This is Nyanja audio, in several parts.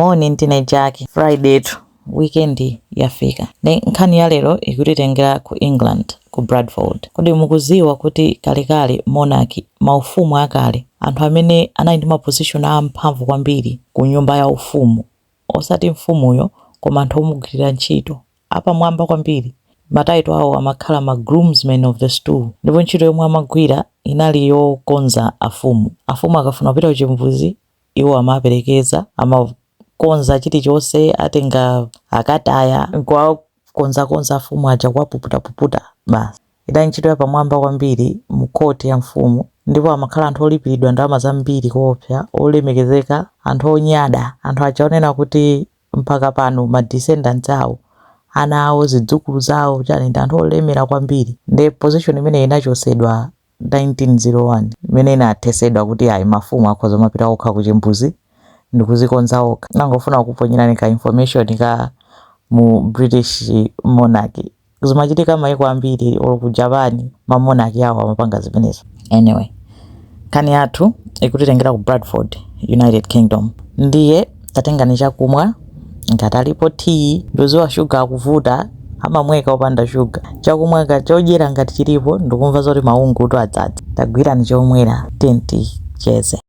Morning Jackie. Friday tu weekend yafika. Ne nkhani ya lero ikutitengera ku England, ku Bradford. Kodi mukuziwa kuti kalekale monarchy, maufumu akale, anthu amene anali ndi maposition amphamvu kwambiri ku nyumba ya ufumu, osati mfumuyo koma anthu omugwirira ntchito apamwamba kwambiri. Mataito awo amakhala ma groomsmen of the stool. Ndipo ntchito yomwe amagwira inali yokonza afumu. Afumu akafuna kupita kuchimbuzi, iwo amaperekeza, konza chilichonse, atenga akataya kwa konza afumu aja kwa puputa basi. Ida ntchito ya pamwamba kwambiri mu court ya mfumu. Ndipo amakhala anthu olipiridwa ndalama zambiri koopsa, olemekezeka, anthu onyada, anthu achaonena kuti mpaka pano ma descendants awo, ana awo, zidzukulu zawo, chani ndi anthu olemera kwambiri. Ndi position imene inachosedwa 1901, imene inathesedwa kuti ayi mafumu akhoza mapita okha kuchimbuzi ndikuzikonza okha. Nangofuna kuponyerani ka information ka mu British monarchy. Kuzimachitika maiko ambiri ku Japan ma monarchy awo amapanga zimenezo. Anyway, kani yathu ikutitengera ku Bradford, United Kingdom. Ndiye tatengani chakumwa ngati alipo tea, ndoziwa sugar akuvuta amamweka opanda sugar. Chakumwa chodyera ngati chilipo ndikumva zoti maungu to adzadza. Tagwirani chomwera tenti cheze.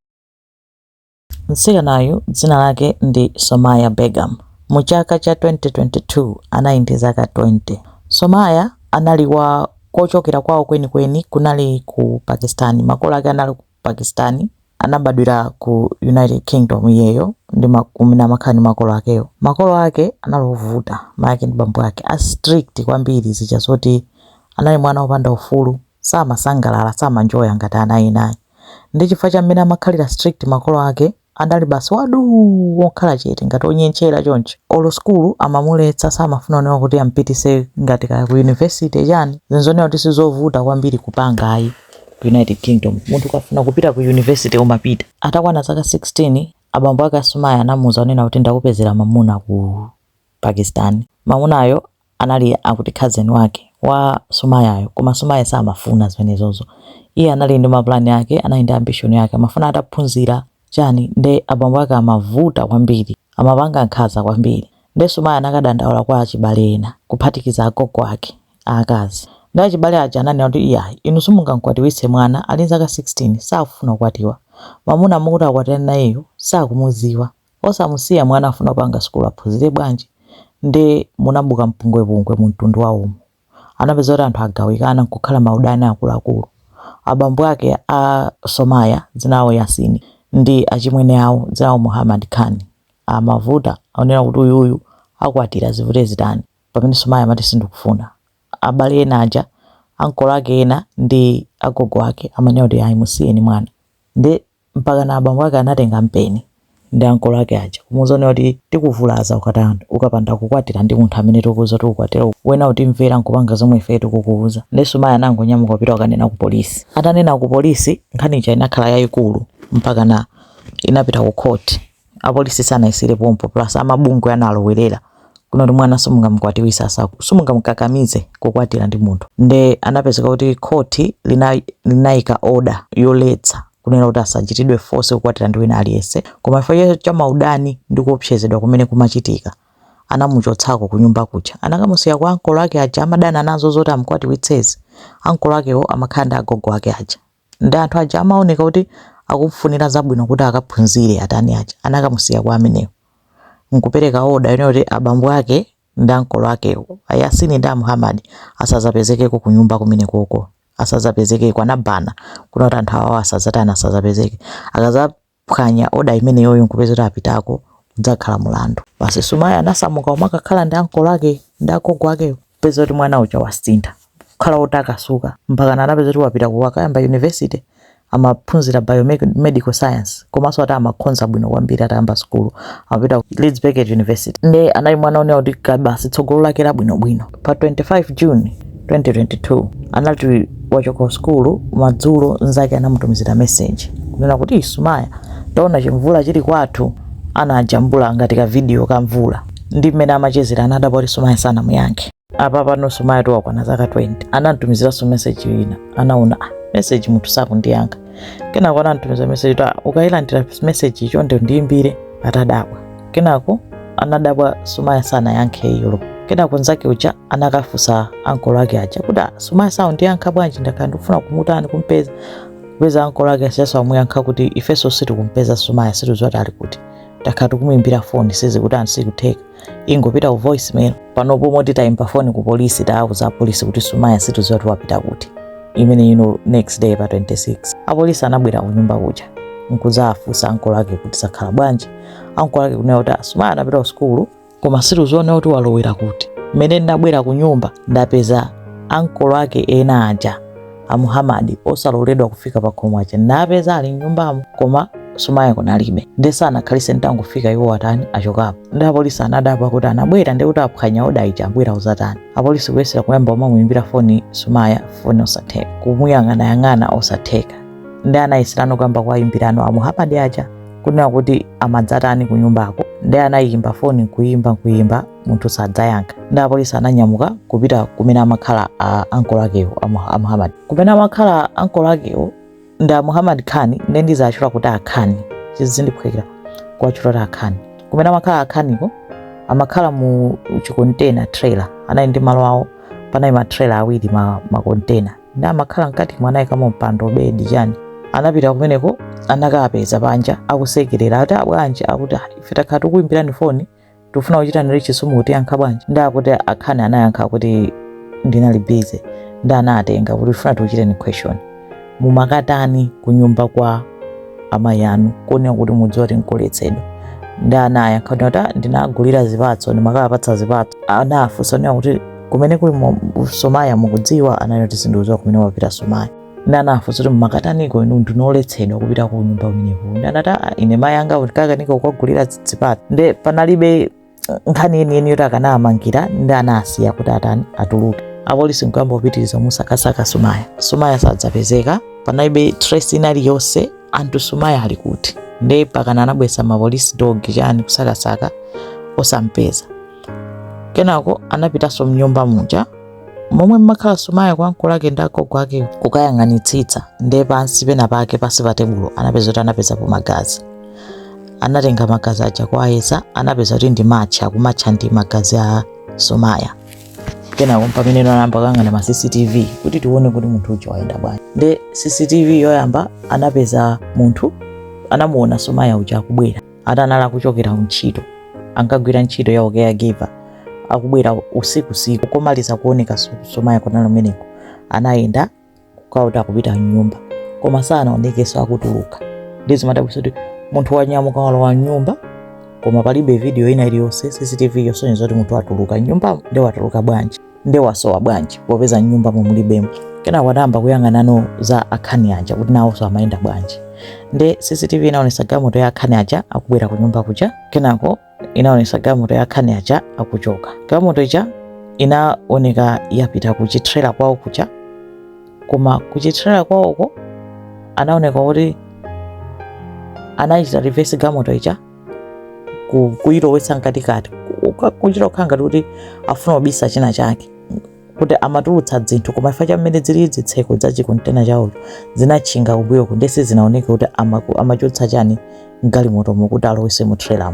Mtsikanayu dzina lake ndi Somaya Begum. Mu chaka cha 2022 anali ndi zaka 20. Somaya anali wa kochokera kwawo kwenikweni kunali ku Pakistan. Makolo ake anali ku Pakistan, anabadwira ku United Kingdom iyeyo ndi makumina makhani makolo akeyo. Makolo ake analovuta, maake ndi bambo ake a strict kwambiri zija zoti anali mwana opanda ufulu, samasangalala, samanjoya ngati anayi naye. Ndi chifukwa cha mmene amakhalira strict makolo ake, adali basi wadu wokhala chete ngati onyenchera choncho. Olo school amamuletsa, samafuna onewa kuti ampitise ngati ku university chani. Zinzonera kuti sizovuta kwambiri kupanga ayi United Kingdom. Munthu kafuna kupita ku university umapita. Atakwana zaka 16, abambo ake Somaya anamuza onena kuti ndakupezera mamuna ku Pakistan. Mamunayo anali akuti cousin wake wa Somayayo, koma Somaya samafuna zimenezozo. Iye anali ndi maplani yake, anali ndi ambition yake, amafuna ataphunzira chani. Nde abambo ake amavuta kwambiri, amapanga nkhaza kwambiri. Nde Somaya anakadandaula kwa achibale ena kuphatikiza agogo ake akazi. Nde achibale aja ananena kuti iya inu simungamkwatiwitse mwana ali zaka 16, safuna kukwatiwa. Mamuna mukuti akwatira nayeyo sakumuziwa, osamusiya mwana afuna kupanga skulu aphunzire bwanji. Nde munabuka mpungwepungwe mu mtundu wawo. Anapeza kuti anthu agawikana nkukhala maudani akuluakulu. Abambo ake a Somaya dzina lawo Yasini ndi achimwene awo dzina lawo Muhammad Khan. Amavuta aonera kuti uyu akwatira zivute zitani pamene Somaya amati sindikufuna. Abale ena aja, ankolo ake ena ndi agogo ake amanena kuti ayi musiyeni mwana. Ndi mpaka na abambo ake anatenga mpeni ndi ankolo ake aja kumuzonera kuti tikuvulaza ukapanda kukwatira ndi munthu amene tikuwuza kuti ukwatira wena kuti mvera nkupanga zomwe ife tikukuwuza. Ndi Somaya anangonyamuka kupita kukanena ku polisi. Atanena ku polisi, nkhani ija inakhala yayikulu mpaka na inapita ku court. Apolisi sanayisire pompo, plus amabungwe analowerera kunoti mwana simungamkwatiwisa simungamkakamize kukwatira ndi munthu. Nde anapezeka kuti court linayika order yoletsa kunena kuti asachitidwe force kukwatira ndi wina aliyese, koma ifa cha maudani ndi kuopsezedwa kumene kumachitika anamuchotsako ku nyumba kucha. Anakamusiya kwa ankolo ake aja amadana nazo zoti amkwatiwitsezi. Ankolo akewo amakhala agogo ake aja. Ndi anthu aja amaoneka kuti akufunira zabwino kuti akaphunzire atani aja. Anakamusiya kwa amenewo. Nkupereka order yone kuti abambo ake ndi ankolo akewo Yasini ndi Muhammad asazapezekeko ku nyumba kumene koko. Asazapezeke kwa nabana kunoti anthu awo asazatana asazapezeke. Akazaphwanya order imene yoyo nkupeza kuti apitako kudzakhala mulandu. Basi Somaya anasamuka umakakhala ndi ankolo ake ndi agogo ake, peza kuti mwana uja wasintha kukhala otakasuka mpaka anapeza kuti wapita kuwakayamba university amaphunzira biomedical science, komanso ati amakhonza bwino kwambiri atayamba skulu amapita ku Leeds Beckett University. Nde anali mwana onena kuti basi tsogolo lake labwinobwino. Pa 25 June 2022 anati wachoka skulu madzulo nzake anamutumizira message kunena kuti Somaya taona chimvula chili kwathu. Anajambula ngati ka video ka mvula ndi mmene amachezera anadabwa kuti Somaya sana muyankhe. Apa pano Somaya to wakwana zaka 20 anantumizira message ina, anaona message munthu sakundiyankha. Kena kwa anantumiza message ta ukailandira message icho ndiyimbire atadabwa. Kenako anadabwa Sumaya sana yankhe iyo. Kenako nzake uja anakafusa ankolo ake aja kuti Sumaya sawo ndiyankha bwanji ndakandifuna kumutani kumpeza. Kupeza ankolo ake asiyaso amuyankha kuti ifeso sitikumpeza Sumaya situzoti ali kuti. Takati kumuimbira phone sizi kuti ansikutheka. Ingopita ku voicemail panopo moti tayimba phone ku polisi tauza polisi kuti Sumaya situzoti wapita kuti. Imene next day pa 26 apolisi anabwera ku nyumba kuja nkuzafusa ankolo ake kuti sakhala bwanji. Ankolo ake kunena kuti Sumaya anapita ku skulu koma situzone kuti walowera kuti. Mmene ndabwera ku nyumba ndapeza ankolo ake ena aja a Muhammad osaloledwa kufika pa khomo aja ndapeza ali nyumbamo koma Sumaya kunalibe. Ndesana khalise ntangofika iwo atani achokapo. Ndi apolisi anadabwa kuti anabwera ndi kuti aphwanya oda ija abwera uzatani. Apolisi kuyesera kuyamba omamuimbira phone Sumaya phone osatheka. Kumuyang'ana osatheka. Ndi anayesirano kamba kwa imbirano a Muhammad aja kunena kuti amadzatani ku nyumbako. Ndi anayimba phone kuimba munthu sadzayankha. Ndi apolisi ananyamuka kupita kumene amakhala ankolo akewo a Muhammad. Kumene amakhala ankolo akewo ndi Muhammad Khan ndi zachula kuti akhani chizindiphwekera kwa chula akhani. Kumene amakhala akhaniko amakhala mu chicontainer trailer anayi ndi malo awo panayi ma trailer awiri ma container. Ndi amakhala mkati mwanayi kama mpando bedi chani. Anapita kumeneko anakapeza panja akusekerera ati bwanji akuti ife takhati kuimbirani phone tufuna kuchita nili chisumu kuti yankha bwanji. Ndi akuti akhani anayankha kuti ndinali busy. Ndi anatenga kuti tufuna tuchite ni question. Mumakatani ku nyumba kwa amayi anu kuonera kuti mudziwa kuti nkuletsedwa. Ndi anayankha kuti ndinagulira zipatso ndimakapatsa zipatso. Anafunsa kuti kumene kuli Sumaya mukudziwa anati sindiudziwa kumene wapita Sumaya. Ndi anafunsa kuti mumakatani inu ndinoletsedwa kupita ku nyumba kumeneko. Ndi anati ine mayi anga ndikakaniko kukagulira zipatso. Ndi panalibe nkhani yeniyeni yoti akanamangira ndi anasiya kuti atani atuluke. Apolisi nkuyamba kupitiriza musakasaka Sumaya sadzapezeka. Panalibe trace inali yonse anthu Sumaya ali kuti. Ndi pakana anabwesa mapolisi dog chani kusakasaka osampeza. Kenako anapitanso mnyumba muja momwe mmakhala Sumaya kwa ankolo ake ndi agogo ake kukayang'anitsitsa. Ndi pansi pena pake pansi pa tebulo anapeza kuti anapezapo magazi. Anatenga magazi aja kwayesa anapeza kuti ndi matcha akumatcha ndi magazi a Sumaya. Kenako pamene anayamba kuyang'ana ma CCTV kuti tione kuti munthu uja wayenda bwanji. Ndi CCTV yoyamba anapeza munthu anamuona Sumaya uja akubwera atanala kuchokera ntchito ankagwira ntchito ya caregiver akubwera usiku komaliza kuoneka Sumaya kunalo meneko anayenda kukauta kupita mnyumba koma sanaonekeso akutuluka. Ndizo madabwisa kuti munthu wanyamuka walowa mnyumba koma palibe video ina iliyonse CCTV yosonyeza kuti munthu atuluka nyumba. Ndi watuluka bwanji ndi wasowa bwanji popeza nyumba mumulibemo. Kenako anayamba kuyang'anano za akhani aja kuti nawonso amayenda bwanji. Ndi CCTV inaonesa galimoto ya akhani aja akubwera ku nyumba kuja. Kenako inaonesa galimoto ya akhani aja akuchoka. Galimoto ija inaoneka yapita ku chitrailer kwawo kuja koma ku chitrailer kwawoko anaoneka kuti anachita reverse galimoto ija kuyilowetsa mkatikati kuchita kukhanga kuti afuna kubisa china chake kuti amatulutsa zinthu koma ifa chamene zili zitseko za chikontena chawo zinachinga kumbuyo ndese zinaoneka kuti amachotsa chani galimoto kuti alowese mu trailer.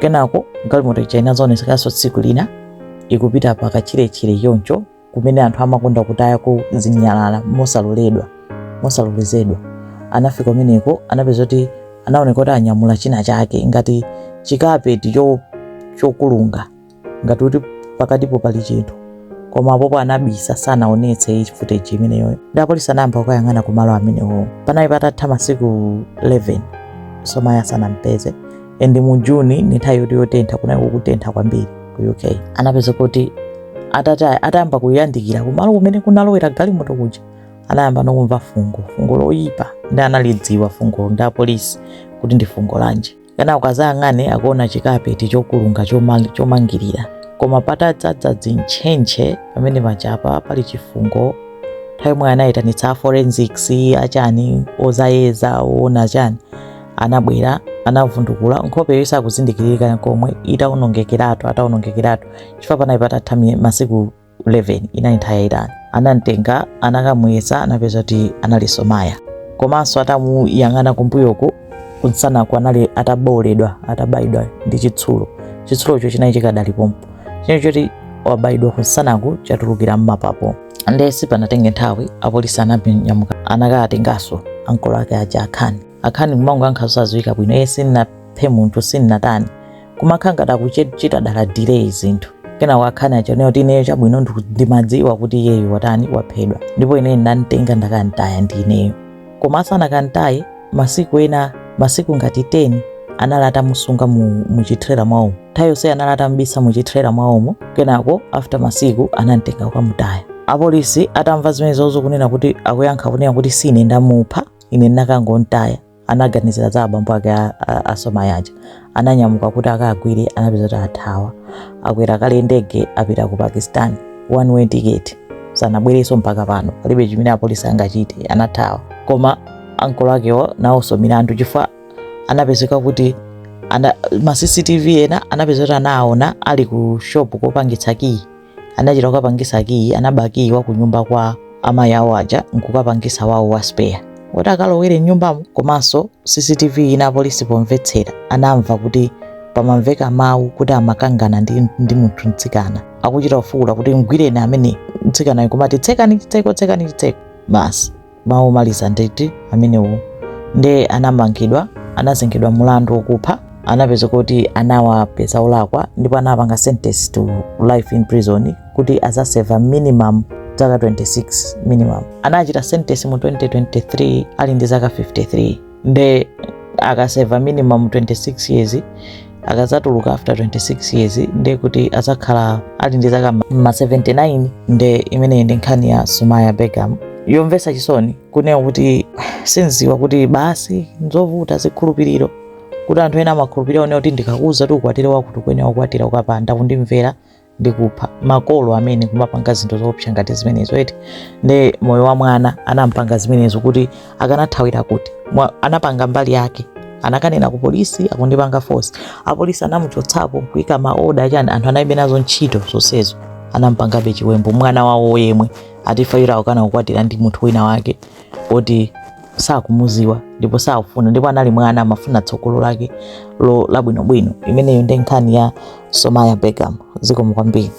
Kenako galimoto ija inazonesekanso tsiku lina ikupita pa kachirechire yoncho kumene anthu amakonda kutaya ku zinyalala mosalolezedwa. Anafika kumeneko anapeza kuti anaoneka kuti anyamula china chake ngati chikapeti chokulunga ngati kuti pakatipo pali chinthu, koma apopo anabisa sanaonetse footage imeneyo. Ndi apolisi anayamba kukayang'ana kumalo amenewo. Panali patatha masiku 11 Somaya sanampeze, and mu Juni ni nthawi yoti yotentha, kunali kutentha kwambiri ku UK. Anapeza kuti atayamba kuyandikira kumalo kumene kunalowera galimoto kuja, anayamba nokumva fungo loyipa. Ndi analidziwa fungo ndi apolisi kuti ndi fungo lanji. Kana ukazayang'ane akuona chikapeti chokulunga chomangirira, koma patadzadza zintchentche pamene pachapa pali chifungo. Nthawi imwe anayitanitsa forensics achani ozayeza ona chani, anabwera anavundukula nkhope yoyesa kuzindikirika komwe ataonongekeratu chifukwa panali patatha masiku 11 inali nthawi yayitali. Anamtenga anakamuyesa, anapeza kuti anali Somaya, komanso atamuyang'ana kumbuyoku kunsanaku anali atabayidwa ndi chitsulocho chinali chikadali pompo. Chino choti wabayidwa kunsanaku chatulukira m'mapapo. Ndesi panatenge nthawi apolisi ananyamuka anakatenganso ankolo ake aja Akhani kumango ankhasaziwika bwino, iye sinnaphe munthu sinnatani, kumakhala ngati akuchita dala delay zinthu. Kenako Akhani achaonera kuti ineyo chabwino ndimadziwa kuti iyeyo watani waphedwa, ndipo ineyo ndamtenga ndakantaya ndi ineyo. Koma asanakantaye masiku ngati 10 anali atamusunga mu chitrela mwawo. Nthawi yonse anali atambisa mu chitrela mwawomo. Kenako after masiku anamtenga kukamutaya. Apolisi atamva zimene zozo kunena kuti akuyankha kunena kuti sine ndamupha, ine ndinakangontaya, anaganizira za abambo ake a Somaya aja. Ananyamuka kuti akagwire, anapeza kuti athawa. Akwera kale ndege apita ku Pakistan, one way ticket, sanabwereso mpaka pano. Palibe chimene apolisi angachite, anathawa. Koma ankolo akewo nawonso milandu chifukwa anapezeka kuti ma CCTV ena anapeza kuti anaona ali ku shop kopangitsa kiyi. Anachita kukapangisa kiyi, anabakiwa ku nyumba kwa amayi awo aja nkukapangisa wawo wa spare. Woti akalowere nyumbamo. Komanso CCTV ina apolisi pomvetsera anamva kuti pamamveka mawu kuti amakangana ndi munthu mtsikana. Akuchita kufuwula kuti mgwireni amene mtsikanayo, kumati tsekani chitseko. Basi mawu maliza nditi amenewo. Nde anazengedwa mulandu wokupha. Anapeza kuti anawapeza olakwa, ndipo anapanga sentence to life in prison kuti azaseva minimum zaka 26 minimum. Anachita sentence mu 2023 ali ndi zaka 53. Nde akaseva minimum 26 years, akazatuluka after 26 years nde kuti azakhala ali ndi zaka 79. Nde imene ndi nkhani ya Somaya Begum. Yomvetsa chisoni kunena kuti sinziwa kuti basi nzovuta zikhulupiriro, kuti anthu ena amakhulupirira one kuti ndikakuza tu ukwatire wakuti kwene wakwatira ukapanda kundimvera ndikupha. Makolo amene kumapanga zinthu zoopsa ngati zimenezo eti nde moyo wa mwana anampanga zimenezo kuti akanathawira kuti anapanga mbali yake. Anakanena ku polisi akundipanga force. Apolisi anamuchotsapo kuika maoda chani, anthu anaibe nazo ntchito zonsezo. Anampangabe chiwembu mwana wawo yemwe atifaira akana kukwatira ndi munthu wina wake oti sakumuziwa ndipo sakufuna, ndipo anali mwana amafuna tsogolo lake labwinobwino. Imeneyo ndi nkhani ya Somaya Begum. Zikomo kwambiri.